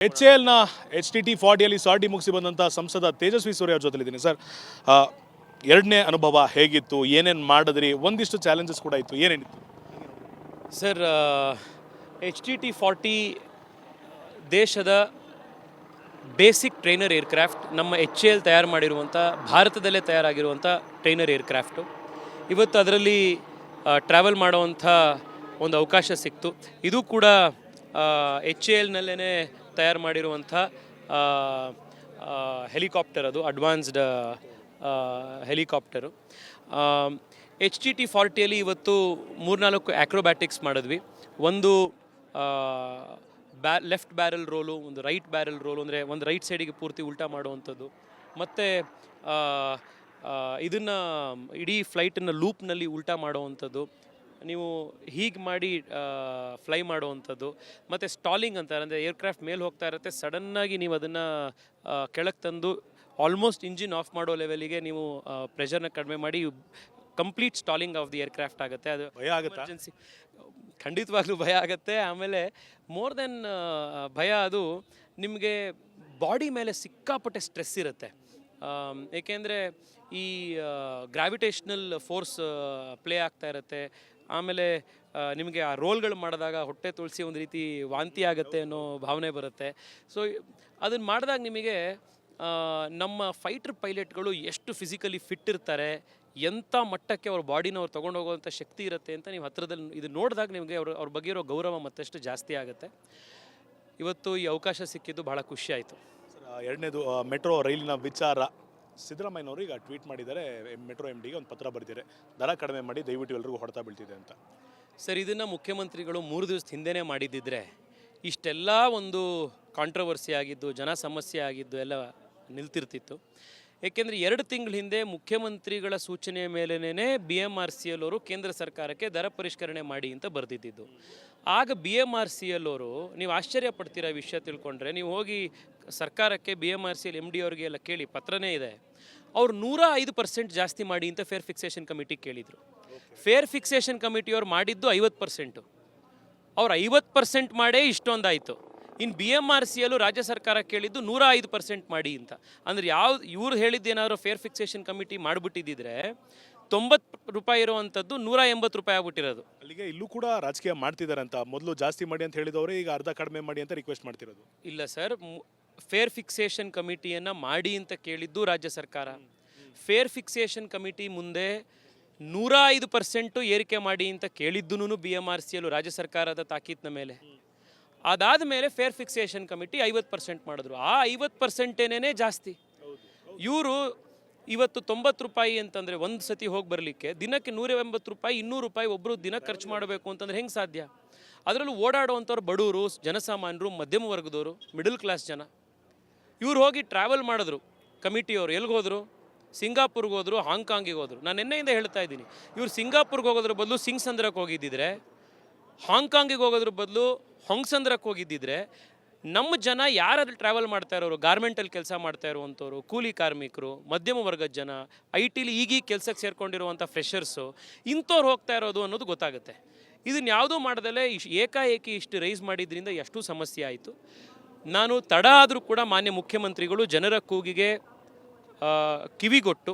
HALನ HTT40 sortie ಮುಗಿಸಿ ಬಂದಂಥ ಸಂಸದ ತೇಜಸ್ವಿ ಸೂರ್ಯ ಅವ್ರ ಜೊತೆಲಿದ್ದೀನಿ ಸರ್. ಎರಡನೇ ಅನುಭವ ಹೇಗಿತ್ತು, ಏನೇನು ಮಾಡಿದ್ರಿ, ಒಂದಿಷ್ಟು ಚಾಲೆಂಜಸ್ ಕೂಡ ಇತ್ತು, ಏನೇನಿತ್ತು ಸರ್? HTT40 ದೇಶದ ಬೇಸಿಕ್ ಟ್ರೈನರ್ ಏರ್ಕ್ರಾಫ್ಟ್, ನಮ್ಮ HAL ತಯಾರು ಮಾಡಿರುವಂಥ, ಭಾರತದಲ್ಲೇ ತಯಾರಾಗಿರುವಂಥ ಟ್ರೈನರ್ ಏರ್ಕ್ರಾಫ್ಟು. ಇವತ್ತು ಅದರಲ್ಲಿ ಟ್ರಾವೆಲ್ ಮಾಡೋವಂಥ ಒಂದು ಅವಕಾಶ ಸಿಕ್ತು. ಇದು ಕೂಡ HALನಲ್ಲೇ ತಯಾರು ಮಾಡಿರುವಂಥ ಹೆಲಿಕಾಪ್ಟರ್, ಅದು ಅಡ್ವಾನ್ಸ್ಡ್ ಹೆಲಿಕಾಪ್ಟರು. HTT40ಯಲ್ಲಿ ಇವತ್ತು 3-4 ಆ್ಯಕ್ರೋಬ್ಯಾಟಿಕ್ಸ್ ಮಾಡಿದ್ವಿ. ಒಂದು ಲೆಫ್ಟ್ ಬ್ಯಾರಲ್ ರೋಲು, ಒಂದು ರೈಟ್ ಬ್ಯಾರಲ್ ರೋಲು, ಅಂದರೆ ಒಂದು ರೈಟ್ ಸೈಡಿಗೆ ಪೂರ್ತಿ ಉಲ್ಟಾ ಮಾಡುವಂಥದ್ದು, ಮತ್ತು ಇದನ್ನು ಇಡೀ ಫ್ಲೈಟನ್ನು ಲೂಪ್ನಲ್ಲಿ ಉಲ್ಟಾ ಮಾಡುವಂಥದ್ದು, ನೀವು ಹೀಗೆ ಮಾಡಿ ಫ್ಲೈ ಮಾಡುವಂಥದ್ದು, ಮತ್ತು ಸ್ಟಾಲಿಂಗ್ ಅಂತಾರೆ, ಅಂದರೆ ಏರ್ಕ್ರಾಫ್ಟ್ ಮೇಲೆ ಹೋಗ್ತಾ ಇರುತ್ತೆ, ಸಡನ್ನಾಗಿ ನೀವು ಅದನ್ನು ಕೆಳಗೆ ತಂದು ಆಲ್ಮೋಸ್ಟ್ ಇಂಜಿನ್ ಆಫ್ ಮಾಡೋ ಲೆವೆಲಿಗೆ ನೀವು ಪ್ರೆಷರ್ನ ಕಡಿಮೆ ಮಾಡಿ complete stalling of the aircraft ಆಗುತ್ತೆ. ಅದು ಭಯ ಆಗುತ್ತೆ, ಎಮರ್ಜೆನ್ಸಿ ಖಂಡಿತವಾಗ್ಲೂ ಭಯ ಆಗುತ್ತೆ. ಆಮೇಲೆ ಮೋರ್ ದೆನ್ ಭಯ, ಅದು ನಿಮಗೆ ಬಾಡಿ ಮೇಲೆ ಸಿಕ್ಕಾಪಟ್ಟೆ ಸ್ಟ್ರೆಸ್ ಇರುತ್ತೆ. ಏಕೆಂದರೆ ಈ ಗ್ರಾವಿಟೇಷ್ನಲ್ ಫೋರ್ಸ್ ಪ್ಲೇ ಆಗ್ತಾ ಇರುತ್ತೆ. ಆಮೇಲೆ ನಿಮಗೆ ಆ ರೋಲ್ಗಳು ಮಾಡಿದಾಗ ಹೊಟ್ಟೆ ತುಳಸಿ ಒಂದು ರೀತಿ ವಾಂತಿ ಆಗುತ್ತೆ ಅನ್ನೋ ಭಾವನೆ ಬರುತ್ತೆ. ಸೊ ಅದನ್ನು ಮಾಡಿದಾಗ ನಿಮಗೆ ನಮ್ಮ ಫೈಟರ್ ಪೈಲಟ್ಗಳು ಎಷ್ಟು ಫಿಸಿಕಲಿ ಫಿಟ್ ಇರ್ತಾರೆ, ಎಂಥ ಮಟ್ಟಕ್ಕೆ ಅವ್ರ ಬಾಡಿನ ಅವ್ರು ತೊಗೊಂಡು ಹೋಗುವಂಥ ಶಕ್ತಿ ಇರುತ್ತೆ ಅಂತ ನೀವು ಹತ್ತಿರದಲ್ಲಿ ಇದು ನೋಡಿದಾಗ ನಿಮಗೆ ಅವ್ರ ಬಗ್ಗೆ ಇರೋ ಗೌರವ ಮತ್ತಷ್ಟು ಜಾಸ್ತಿ ಆಗುತ್ತೆ. ಇವತ್ತು ಈ ಅವಕಾಶ ಸಿಕ್ಕಿದ್ದು ಬಹಳ ಖುಷಿ ಆಯಿತು. ಎರಡನೇದು ಮೆಟ್ರೋ ರೈಲಿನ ವಿಚಾರ. ಸಿದ್ದರಾಮಯ್ಯನವರು ಈಗ ಟ್ವೀಟ್ ಮಾಡಿದ್ದಾರೆ, ಮೆಟ್ರೋ MDಗೆ ಒಂದು ಪತ್ರ ಬರೆದಿದ್ದಾರೆ, ದರ ಕಡಿಮೆ ಮಾಡಿ ದಯವಿಟ್ಟು ಎಲ್ರಿಗೂ ಹೊಡೆತ ಬೀಳ್ತಿದೆ ಅಂತ. ಸರ್, ಇದನ್ನು ಮುಖ್ಯಮಂತ್ರಿಗಳು 3 ದಿವಸದ ಹಿಂದೆನೇ ಮಾಡಿದ್ದಿದ್ರೆ ಇಷ್ಟೆಲ್ಲ ಒಂದು ಕಾಂಟ್ರವರ್ಸಿ ಆಗಿದ್ದು, ಜನ ಸಮಸ್ಯೆ ಆಗಿದ್ದು ಎಲ್ಲ ನಿಲ್ತಿರ್ತಿತ್ತು. ಏಕೆಂದರೆ 2 ತಿಂಗಳ ಹಿಂದೆ ಮುಖ್ಯಮಂತ್ರಿಗಳ ಸೂಚನೆಯ ಮೇಲೇ BMRCL ಅವರು ಕೇಂದ್ರ ಸರ್ಕಾರಕ್ಕೆ ದರ ಪರಿಷ್ಕರಣೆ ಮಾಡಿ ಅಂತ ಬರೆದಿದ್ದು. ಆಗ BMRCL ಅವರು, ನೀವು ಆಶ್ಚರ್ಯ ಪಡ್ತೀರ ವಿಷಯ ತಿಳ್ಕೊಂಡ್ರೆ, ನೀವು ಹೋಗಿ ಸರ್ಕಾರಕ್ಕೆ BMRCL MD ಅವ್ರಿಗೆ ಎಲ್ಲ ಕೇಳಿ, ಪತ್ರನೇ ಇದೆ, ಅವ್ರು 105% ಜಾಸ್ತಿ ಮಾಡಿ ಅಂತ ಫೇರ್ ಫಿಕ್ಸೇಷನ್ ಕಮಿಟಿ ಕೇಳಿದರು. ಫೇರ್ ಫಿಕ್ಸೇಷನ್ ಕಮಿಟಿಯವ್ರು ಮಾಡಿದ್ದು 50%, ಅವ್ರು 50% ಮಾಡೇ ಇಷ್ಟೊಂದಾಯಿತು. ಇನ್ನು BMRCL ರಾಜ್ಯ ಸರ್ಕಾರ ಕೇಳಿದ್ದು 105% ಮಾಡಿ ಅಂತ. ಅಂದರೆ ಇವ್ರು ಹೇಳಿದ್ದೇನಾದ್ರು ಫೇರ್ ಫಿಕ್ಸೇಷನ್ ಕಮಿಟಿ ಮಾಡಿಬಿಟ್ಟಿದ್ದಿದ್ರೆ ₹90 ಇರುವಂಥದ್ದು ₹180 ಆಗ್ಬಿಟ್ಟಿರೋದು. ಅಲ್ಲಿಗೆ ಇಲ್ಲೂ ಕೂಡ ರಾಜಕೀಯ ಮಾಡ್ತಿದ್ದಾರೆ ಅಂತ. ಮೊದಲು ಜಾಸ್ತಿ ಮಾಡಿ ಅಂತ ಹೇಳಿದವರು ಈಗ ಅರ್ಧ ಕಡಿಮೆ ಮಾಡಿ ಅಂತ ರಿಕ್ವೆಸ್ಟ್ ಮಾಡ್ತಿರೋದು. ಇಲ್ಲ ಸರ್, ಫೇರ್ ಫಿಕ್ಸೇಷನ್ ಕಮಿಟಿಯನ್ನು ಮಾಡಿ ಅಂತ ಕೇಳಿದ್ದು ರಾಜ್ಯ ಸರ್ಕಾರ. ಫೇರ್ ಫಿಕ್ಸೇಷನ್ ಕಮಿಟಿ ಮುಂದೆ 105% ಏರಿಕೆ ಮಾಡಿ ಅಂತ ಕೇಳಿದ್ದು BMRCL ರಾಜ್ಯ ಸರ್ಕಾರದ ತಾಕೀತಿನ ಮೇಲೆ. ಅದಾದ ಮೇಲೆ ಫೇರ್ ಫಿಕ್ಸೇಷನ್ ಕಮಿಟಿ 50% ಮಾಡಿದ್ರು. ಆ 50%ನೇ ಜಾಸ್ತಿ. ಇವರು ಇವತ್ತು ₹90 ಅಂತಂದರೆ ಒಂದು ಸತಿ ಹೋಗಿ ಬರಲಿಕ್ಕೆ ದಿನಕ್ಕೆ ₹180, ₹200 ಒಬ್ಬರು ದಿನ ಖರ್ಚು ಮಾಡಬೇಕು ಅಂತಂದ್ರೆ ಹೆಂಗೆ ಸಾಧ್ಯ? ಅದರಲ್ಲೂ ಓಡಾಡುವಂಥವ್ರು ಬಡವರು, ಜನಸಾಮಾನ್ಯರು, ಮಧ್ಯಮ ವರ್ಗದವರು, ಮಿಡಲ್ ಕ್ಲಾಸ್ ಜನ. ಇವ್ರು ಹೋಗಿ ಟ್ರಾವೆಲ್ ಮಾಡಿದ್ರು. ಕಮಿಟಿಯವರು ಎಲ್ಲಿಗೆ ಹೋದರು? ಸಿಂಗಾಪುರ್ಗೆ ಹೋದರು, ಹಾಂಗ್ಕಾಂಗಿಗೆ ಹೋದರು. ನಾನು ನಿನ್ನೆಯಿಂದ ಹೇಳ್ತಾ ಇದ್ದೀನಿ, ಇವ್ರು ಸಿಂಗಾಪುರ್ಗೆ ಹೋಗೋದ್ರ ಬದಲು ಸಿಂಗ್ಸಂದ್ರಕ್ಕೆ ಹೋಗಿದ್ದಿದ್ರೆ, ಹಾಂಗ್ಕಾಂಗಿಗೆ ಹೋಗೋದ್ರ ಬದಲು ಹೊಂಗ್ಸಂದ್ರಕ್ಕೆ ಹೋಗಿದ್ದಿದ್ರೆ, ನಮ್ಮ ಜನ ಯಾರಾದ್ರೂ ಟ್ರಾವೆಲ್ ಮಾಡ್ತಾ ಇರೋರು, ಗಾರ್ಮೆಂಟಲ್ಲಿ ಕೆಲಸ ಮಾಡ್ತಾ ಇರುವಂಥವ್ರು, ಕೂಲಿ ಕಾರ್ಮಿಕರು, ಮಧ್ಯಮ ವರ್ಗದ ಜನ, IT ಈಗೀಗ ಕೆಲಸಕ್ಕೆ ಸೇರ್ಕೊಂಡಿರುವಂಥ ಫ್ರೆಷರ್ಸು, ಇಂಥವ್ರು ಹೋಗ್ತಾ ಇರೋದು ಅನ್ನೋದು ಗೊತ್ತಾಗುತ್ತೆ. ಇದನ್ನು ಯಾವುದೂ ಮಾಡ್ದಲೇ ಏಕಾಏಕಿ ಇಷ್ಟು ರೈಸ್ ಮಾಡಿದ್ರಿಂದ ಎಷ್ಟು ಸಮಸ್ಯೆ ಆಯಿತು. ನಾನು ತಡ ಆದರೂ ಕೂಡ ಮಾನ್ಯ ಮುಖ್ಯಮಂತ್ರಿಗಳು ಜನರ ಕೂಗಿಗೆ ಕಿವಿಗೊಟ್ಟು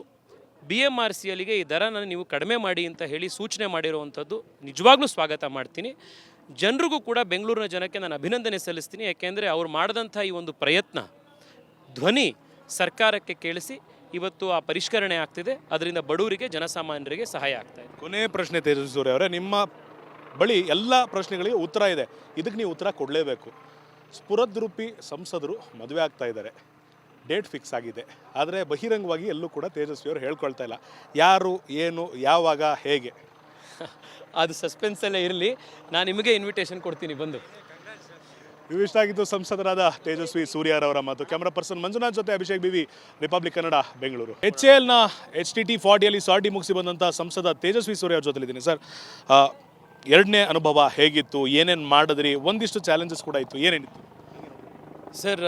BMRCLಗೆ ಈ ದರನ ನೀವು ಕಡಿಮೆ ಮಾಡಿ ಅಂತ ಹೇಳಿ ಸೂಚನೆ ಮಾಡಿರುವಂಥದ್ದು ನಿಜವಾಗ್ಲೂ ಸ್ವಾಗತ ಮಾಡ್ತೀನಿ. ಜನರಿಗೂ ಕೂಡ, ಬೆಂಗಳೂರಿನ ಜನಕ್ಕೆ ನಾನು ಅಭಿನಂದನೆ ಸಲ್ಲಿಸ್ತೀನಿ. ಯಾಕೆಂದರೆ ಅವ್ರು ಮಾಡಿದಂಥ ಈ ಒಂದು ಪ್ರಯತ್ನ, ಧ್ವನಿ ಸರ್ಕಾರಕ್ಕೆ ಕೇಳಿಸಿ ಇವತ್ತು ಆ ಪರಿಷ್ಕರಣೆ ಆಗ್ತಿದೆ. ಅದರಿಂದ ಬಡವರಿಗೆ, ಜನಸಾಮಾನ್ಯರಿಗೆ ಸಹಾಯ ಆಗ್ತಾ ಇದೆ. ಕೊನೆಯ ಪ್ರಶ್ನೆ ತೇಜಸ್ವಿ ಸೂರ್ಯ ಅವರೇ, ನಿಮ್ಮ ಬಳಿ ಎಲ್ಲ ಪ್ರಶ್ನೆಗಳಿಗೆ ಉತ್ತರ ಇದೆ, ಇದಕ್ಕೆ ನೀವು ಉತ್ತರ ಕೊಡಲೇಬೇಕು. ಸ್ಫುರದ್ರೂಪಿ ಸಂಸದರು ಮದುವೆ ಆಗ್ತಾ ಇದ್ದಾರೆ, ಡೇಟ್ ಫಿಕ್ಸ್ ಆಗಿದೆ, ಆದರೆ ಬಹಿರಂಗವಾಗಿ ಎಲ್ಲೂ ಕೂಡ ತೇಜಸ್ವಿ ಅವರು ಹೇಳ್ಕೊಳ್ತಾ ಇಲ್ಲ. ಯಾರು, ಏನು, ಯಾವಾಗ, ಹೇಗೆ? ಅದು ಸಸ್ಪೆನ್ಸಲ್ಲೇ ಇರಲಿ, ನಾನು ನಿಮಗೆ ಇನ್ವಿಟೇಷನ್ ಕೊಡ್ತೀನಿ, ಬಂದು. ಇವಿಷ್ಟ ಆಗಿದ್ದು ಸಂಸದರಾದ ತೇಜಸ್ವಿ ಸೂರ್ಯರವರ ಮಾತು. ಕ್ಯಾಮರಾ ಪರ್ಸನ್ ಮಂಜುನಾಥ್ ಜೊತೆ ಅಭಿಷೇಕ್ BV, ರಿಪಬ್ಲಿಕ್ ಕನ್ನಡ, ಬೆಂಗಳೂರು. HALನ HTT40 ಸಾರ್ಟಿ ಮುಗಿಸಿ ಬಂದಂಥ ಸಂಸದ ತೇಜಸ್ವಿ ಸೂರ್ಯ ಅವ್ರ ಜೊತೆಲಿದ್ದೀನಿ ಸರ್. ಎರಡನೇ ಅನುಭವ ಹೇಗಿತ್ತು, ಏನೇನು ಮಾಡಿದ್ರಿ, ಒಂದಿಷ್ಟು ಚಾಲೆಂಜಸ್ ಕೂಡ ಇತ್ತು, ಏನೇನಿತ್ತು ಸರ್?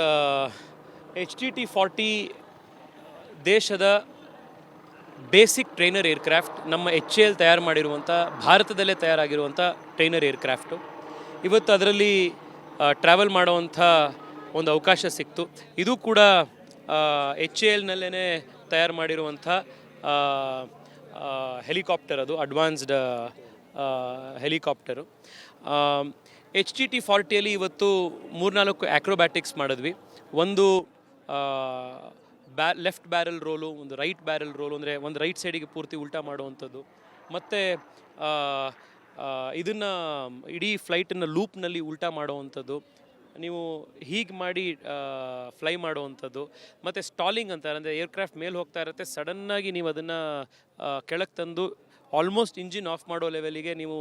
HTT40 ದೇಶದ ಬೇಸಿಕ್ ಟ್ರೈನರ್ ಏರ್ಕ್ರಾಫ್ಟ್, ನಮ್ಮ HAL ತಯಾರು ಮಾಡಿರುವಂಥ, ಭಾರತದಲ್ಲೇ ತಯಾರಾಗಿರುವಂಥ ಟ್ರೈನರ್ ಏರ್ಕ್ರಾಫ್ಟು. ಇವತ್ತು ಅದರಲ್ಲಿ ಟ್ರಾವೆಲ್ ಮಾಡೋವಂಥ ಒಂದು ಅವಕಾಶ ಸಿಕ್ತು. ಇದು ಕೂಡ HALನಲ್ಲೇ ತಯಾರು ಮಾಡಿರುವಂಥ ಹೆಲಿಕಾಪ್ಟರ್, ಅದು ಅಡ್ವಾನ್ಸ್ಡ್ ಹೆಲಿಕಾಪ್ಟರು. HTT-40ಯಲ್ಲಿ ಇವತ್ತು 3-4 ಆ್ಯಕ್ರೋಬ್ಯಾಟಿಕ್ಸ್ ಮಾಡಿದ್ವಿ. ಒಂದು ಲೆಫ್ಟ್ ಬ್ಯಾರಲ್ ರೋಲು, ಒಂದು ರೈಟ್ ಬ್ಯಾರಲ್ ರೋಲು, ಅಂದರೆ ಒಂದು ರೈಟ್ ಸೈಡಿಗೆ ಪೂರ್ತಿ ಉಲ್ಟಾ ಮಾಡುವಂಥದ್ದು, ಮತ್ತು ಇದನ್ನು ಇಡೀ ಫ್ಲೈಟನ್ನು ಲೂಪ್ನಲ್ಲಿ ಉಲ್ಟಾ ಮಾಡುವಂಥದ್ದು, ನೀವು ಹೀಗೆ ಮಾಡಿ ಫ್ಲೈ ಮಾಡುವಂಥದ್ದು, ಮತ್ತು ಸ್ಟಾಲಿಂಗ್ ಅಂತಾರೆ, ಅಂದರೆ ಏರ್ಕ್ರಾಫ್ಟ್ ಮೇಲೆ ಹೋಗ್ತಾ ಇರುತ್ತೆ, ಸಡನ್ನಾಗಿ ನೀವು ಅದನ್ನು ಕೆಳಗೆ ತಂದು ಆಲ್ಮೋಸ್ಟ್ ಇಂಜಿನ್ ಆಫ್ ಮಾಡೋ ಲೆವೆಲಿಗೆ ನೀವು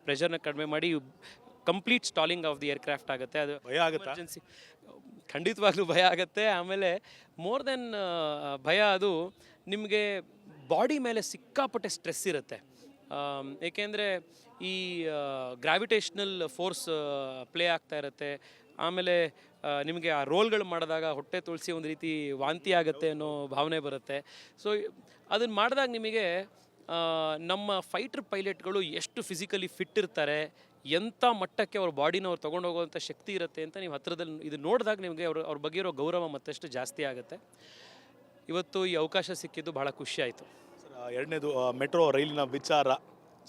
ಪ್ರೆಷರ್ನ ಕಡಿಮೆ ಮಾಡಿ complete stalling of the aircraft ಆಗುತ್ತೆ. ಅದು ಭಯ ಆಗುತ್ತಾ? ಎಮರ್ಜೆನ್ಸಿ ಖಂಡಿತವಾಗ್ಲೂ ಭಯ ಆಗುತ್ತೆ. ಆಮೇಲೆ ಮೋರ್ ದೆನ್ ಭಯ, ಅದು ನಿಮಗೆ ಬಾಡಿ ಮೇಲೆ ಸಿಕ್ಕಾಪಟ್ಟೆ ಸ್ಟ್ರೆಸ್ ಇರುತ್ತೆ. ಏಕೆಂದರೆ ಈ ಗ್ರಾವಿಟೇಷ್ನಲ್ ಫೋರ್ಸ್ ಪ್ಲೇ ಆಗ್ತಾ ಇರುತ್ತೆ. ಆಮೇಲೆ ನಿಮಗೆ ಆ ರೋಲ್ಗಳು ಮಾಡಿದಾಗ ಹೊಟ್ಟೆ ತುಳಸಿ ಒಂದು ರೀತಿ ವಾಂತಿ ಆಗುತ್ತೆ ಅನ್ನೋ ಭಾವನೆ ಬರುತ್ತೆ. ಸೊ ಅದನ್ನು ಮಾಡಿದಾಗ ನಿಮಗೆ ನಮ್ಮ ಫೈಟರ್ ಪೈಲಟ್ಗಳು ಎಷ್ಟು ಫಿಸಿಕಲಿ ಫಿಟ್ ಇರ್ತಾರೆ, ಎಂಥ ಮಟ್ಟಕ್ಕೆ ಅವ್ರ ಬಾಡಿನ ಅವ್ರು ತೊಗೊಂಡು ಹೋಗುವಂಥ ಶಕ್ತಿ ಇರುತ್ತೆ ಅಂತ ನೀವು ಹತ್ತಿರದಲ್ಲಿ ಇದು ನೋಡಿದಾಗ ನಿಮಗೆ ಅವ್ರ ಬಗ್ಗೆ ಇರೋ ಗೌರವ ಮತ್ತಷ್ಟು ಜಾಸ್ತಿ ಆಗುತ್ತೆ. ಇವತ್ತು ಈ ಅವಕಾಶ ಸಿಕ್ಕಿದ್ದು ಬಹಳ ಖುಷಿ ಆಯಿತು. ಎರಡನೇದು ಮೆಟ್ರೋ ರೈಲಿನ ವಿಚಾರ.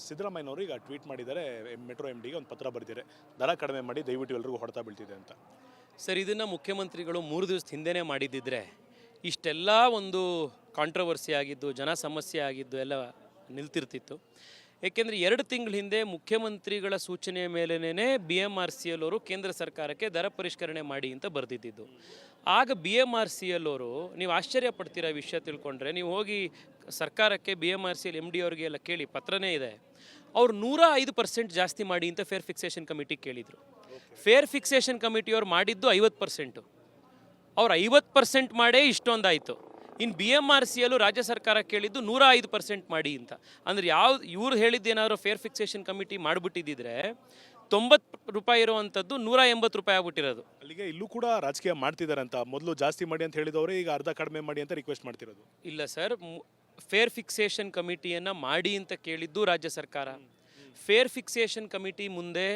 ಸಿದ್ದರಾಮಯ್ಯನವರು ಈಗ ಟ್ವೀಟ್ ಮಾಡಿದ್ದಾರೆ, ಮೆಟ್ರೋ MDಗೆ ಒಂದು ಪತ್ರ ಬರೆದಿದ್ದಾರೆ, ದರ ಕಡಿಮೆ ಮಾಡಿ ದಯವಿಟ್ಟು ಎಲ್ರಿಗೂ ಹೊಡೆತ ಬೀಳ್ತಿದೆ ಅಂತ. ಸರ್, ಇದನ್ನು ಮುಖ್ಯಮಂತ್ರಿಗಳು 3 ದಿವಸದ ಹಿಂದೆನೇ ಮಾಡಿದ್ದಿದ್ರೆ ಇಷ್ಟೆಲ್ಲ ಒಂದು ಕಾಂಟ್ರವರ್ಸಿ ಆಗಿದ್ದು, ಜನ ಸಮಸ್ಯೆ ಆಗಿದ್ದು ಎಲ್ಲ ನಿಲ್ತಿರ್ತಿತ್ತು. ಏಕೆಂದರೆ 2 ತಿಂಗಳ ಹಿಂದೆ ಮುಖ್ಯಮಂತ್ರಿಗಳ ಸೂಚನೆಯ ಮೇಲೇ BMRCL ಅವರು ಕೇಂದ್ರ ಸರ್ಕಾರಕ್ಕೆ ದರ ಪರಿಷ್ಕರಣೆ ಮಾಡಿ ಅಂತ ಬರೆದಿದ್ದು. ಆಗ BMRCL ಅವರು, ನೀವು ಆಶ್ಚರ್ಯ ಪಡ್ತೀರ ವಿಷಯ ತಿಳ್ಕೊಂಡ್ರೆ, ನೀವು ಹೋಗಿ ಸರ್ಕಾರಕ್ಕೆ BMRCL MD ಅವ್ರಿಗೆ ಎಲ್ಲ ಕೇಳಿ, ಪತ್ರನೇ ಇದೆ, ಅವ್ರು 105% ಜಾಸ್ತಿ ಮಾಡಿ ಅಂತ ಫೇರ್ ಫಿಕ್ಸೇಷನ್ ಕಮಿಟಿ ಕೇಳಿದರು. ಫೇರ್ ಫಿಕ್ಸೇಷನ್ ಕಮಿಟಿಯವ್ರು ಮಾಡಿದ್ದು 50%. ಅವ್ರು 50% ಮಾಡೇ ಇಷ್ಟೊಂದಾಯಿತು. ಇನ್ನು BMRCL ರಾಜ್ಯ ಸರ್ಕಾರ ಕೇಳಿದ್ದು 105% ಮಾಡಿ ಅಂತ. ಅಂದರೆ ಇವ್ರು ಹೇಳಿದ್ದೇನಾದ್ರು ಫೇರ್ ಫಿಕ್ಸೇಷನ್ ಕಮಿಟಿ ಮಾಡಿಬಿಟ್ಟಿದ್ದಿದ್ರೆ 90 ರೂಪಾಯಿ ಇರುವಂಥದ್ದು 180 ರೂಪಾಯಿ ಆಗ್ಬಿಟ್ಟಿರೋದು. ಅಲ್ಲಿಗೆ ಇಲ್ಲೂ ಕೂಡ ರಾಜಕೀಯ ಮಾಡ್ತಿದ್ದಾರೆ ಅಂತ. ಮೊದಲು ಜಾಸ್ತಿ ಮಾಡಿ ಅಂತ ಹೇಳಿದವರೇ ಈಗ ಅರ್ಧ ಕಡಿಮೆ ಮಾಡಿ ಅಂತ ರಿಕ್ವೆಸ್ಟ್ ಮಾಡ್ತಿರೋದು. ಇಲ್ಲ ಸರ್, ಫೇರ್ ಫಿಕ್ಸೇಷನ್ ಕಮಿಟಿಯನ್ನು ಮಾಡಿ ಅಂತ ಕೇಳಿದ್ದು ರಾಜ್ಯ ಸರ್ಕಾರ. ಫೇರ್ ಫಿಕ್ಸೇಷನ್ ಕಮಿಟಿ ಮುಂದೆ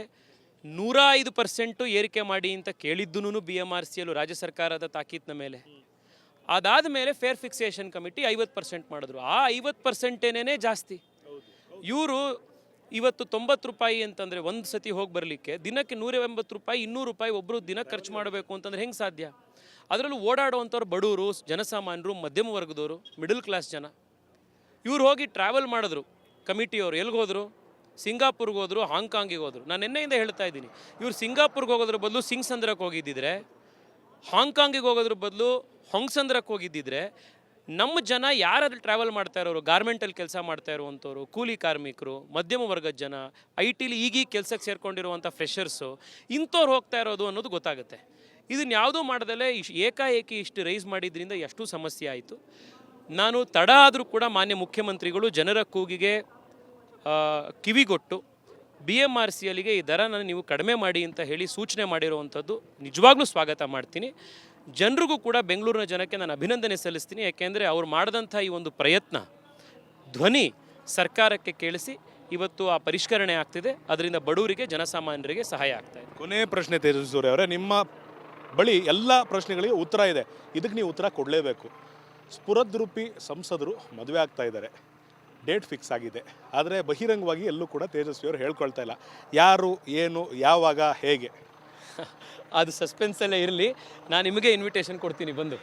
105% ಏರಿಕೆ ಮಾಡಿ ಅಂತ ಕೇಳಿದ್ದು BMRCL ರಾಜ್ಯ ಸರ್ಕಾರದ ತಾಕೀತಿನ ಮೇಲೆ. ಅದಾದ ಮೇಲೆ ಫೇರ್ ಫಿಕ್ಸೇಷನ್ ಕಮಿಟಿ 50% ಮಾಡಿದ್ರು. ಆ 50%ನೇ ಜಾಸ್ತಿ. ಇವರು ಇವತ್ತು 90 ರೂಪಾಯಿ ಅಂತಂದರೆ ಒಂದು ಸತಿ ಹೋಗಿ ಬರಲಿಕ್ಕೆ ದಿನಕ್ಕೆ 180 ರೂಪಾಯಿ 200 ರೂಪಾಯಿ ಒಬ್ಬರು ದಿನ ಖರ್ಚು ಮಾಡಬೇಕು ಅಂತಂದರೆ ಹೆಂಗೆ ಸಾಧ್ಯ? ಅದರಲ್ಲೂ ಓಡಾಡುವಂಥವ್ರು ಬಡವರು, ಜನಸಾಮಾನ್ಯರು, ಮಧ್ಯಮ ವರ್ಗದವರು, ಮಿಡಲ್ ಕ್ಲಾಸ್ ಜನ. ಇವ್ರು ಹೋಗಿ ಟ್ರಾವೆಲ್ ಮಾಡಿದ್ರು. ಕಮಿಟಿಯವರು ಎಲ್ಲಿಗೆ ಹೋದರು? ಸಿಂಗಾಪುರ್ಗೆ ಹೋದರು, ಹಾಂಗ್ಕಾಂಗಿಗೆ ಹೋದರು. ನಾನು ನಿನ್ನೆಯಿಂದ ಹೇಳ್ತಾ ಇದ್ದೀನಿ, ಇವ್ರು ಸಿಂಗಾಪುರ್ಗೆ ಹೋಗೋದ್ರ ಬದಲು ಸಿಂಗ್ಸಂದ್ರಕ್ಕೆ ಹೋಗಿದ್ದಿದ್ರೆ, ಹಾಂಗ್ಕಾಂಗಿಗೆ ಹೋಗೋದ್ರ ಬದಲು ಹೊಂಗ್ಸಂದ್ರಕ್ಕೆ ಹೋಗಿದ್ದಿದ್ರೆ, ನಮ್ಮ ಜನ ಯಾರಲ್ಲಿ ಟ್ರಾವೆಲ್ ಮಾಡ್ತಾ ಇರೋರು, ಗಾರ್ಮೆಂಟಲ್ಲಿ ಕೆಲಸ ಮಾಡ್ತಾ ಇರುವಂಥವ್ರು, ಕೂಲಿ ಕಾರ್ಮಿಕರು, ಮಧ್ಯಮ ವರ್ಗದ ಜನ, IT ಈಗೀಗ ಕೆಲಸಕ್ಕೆ ಸೇರ್ಕೊಂಡಿರುವಂಥ ಫ್ರೆಷರ್ಸು, ಇಂಥವ್ರು ಹೋಗ್ತಾ ಇರೋದು ಅನ್ನೋದು ಗೊತ್ತಾಗುತ್ತೆ. ಇದನ್ನು ಯಾವುದೂ ಮಾಡ್ದಲೇ ಏಕಾಏಕಿ ಇಷ್ಟು ರೈಸ್ ಮಾಡಿದ್ರಿಂದ ಎಷ್ಟು ಸಮಸ್ಯೆ ಆಯಿತು. ನಾನು ತಡ ಆದರೂ ಕೂಡ ಮಾನ್ಯ ಮುಖ್ಯಮಂತ್ರಿಗಳು ಜನರ ಕೂಗಿಗೆ ಕಿವಿಗೊಟ್ಟು BMRCLಗೆ ಈ ದರನ ನೀವು ಕಡಿಮೆ ಮಾಡಿ ಅಂತ ಹೇಳಿ ಸೂಚನೆ ಮಾಡಿರುವಂಥದ್ದು ನಿಜವಾಗ್ಲೂ ಸ್ವಾಗತ ಮಾಡ್ತೀನಿ. ಜನರಿಗೂ ಕೂಡ, ಬೆಂಗಳೂರಿನ ಜನಕ್ಕೆ ನಾನು ಅಭಿನಂದನೆ ಸಲ್ಲಿಸ್ತೀನಿ. ಯಾಕೆಂದರೆ ಅವ್ರು ಮಾಡಿದಂಥ ಈ ಒಂದು ಪ್ರಯತ್ನ, ಧ್ವನಿ ಸರ್ಕಾರಕ್ಕೆ ಕೇಳಿಸಿ ಇವತ್ತು ಆ ಪರಿಷ್ಕರಣೆ ಆಗ್ತಿದೆ. ಅದರಿಂದ ಬಡವರಿಗೆ, ಜನಸಾಮಾನ್ಯರಿಗೆ ಸಹಾಯ ಆಗ್ತಾ ಇದೆ. ಕೊನೆ ಪ್ರಶ್ನೆ ತೇಜಸ್ವಿ ಸೂರ್ಯ ಅವರೇ, ನಿಮ್ಮ ಬಳಿ ಎಲ್ಲ ಪ್ರಶ್ನೆಗಳಿಗೆ ಉತ್ತರ ಇದೆ, ಇದಕ್ಕೆ ನೀವು ಉತ್ತರ ಕೊಡಲೇಬೇಕು. ಸ್ಫುರದ್ರೂಪಿ ಸಂಸದರು ಮದುವೆ ಆಗ್ತಾ ಇದ್ದಾರೆ, ಡೇಟ್ ಫಿಕ್ಸ್ ಆಗಿದೆ. ಆದರೆ ಬಹಿರಂಗವಾಗಿ ಎಲ್ಲೂ ಕೂಡ ತೇಜಸ್ವಿಯವರು ಹೇಳ್ಕೊಳ್ತಾ ಇಲ್ಲ, ಯಾರು, ಏನು, ಯಾವಾಗ, ಹೇಗೆ. ಅದು ಸಸ್ಪೆನ್ಸಲ್ಲೇ ಇರಲಿ. ನಾನು ನಿಮಗೆ ಇನ್ವಿಟೇಷನ್ ಕೊಡ್ತೀನಿ, ಬಂದು.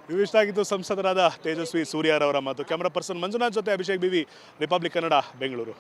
ಇವು ಇಷ್ಟ ಆಗಿದ್ದು ಸಂಸದರಾದ ತೇಜಸ್ವಿ ಸೂರ್ಯರವರ ಮಾತು. ಕ್ಯಾಮ್ರಾ ಪರ್ಸನ್ ಮಂಜುನಾಥ್ ಜೊತೆ ಅಭಿಷೇಕ್ BV, ರಿಪಬ್ಲಿಕ್ ಕನ್ನಡ, ಬೆಂಗಳೂರು.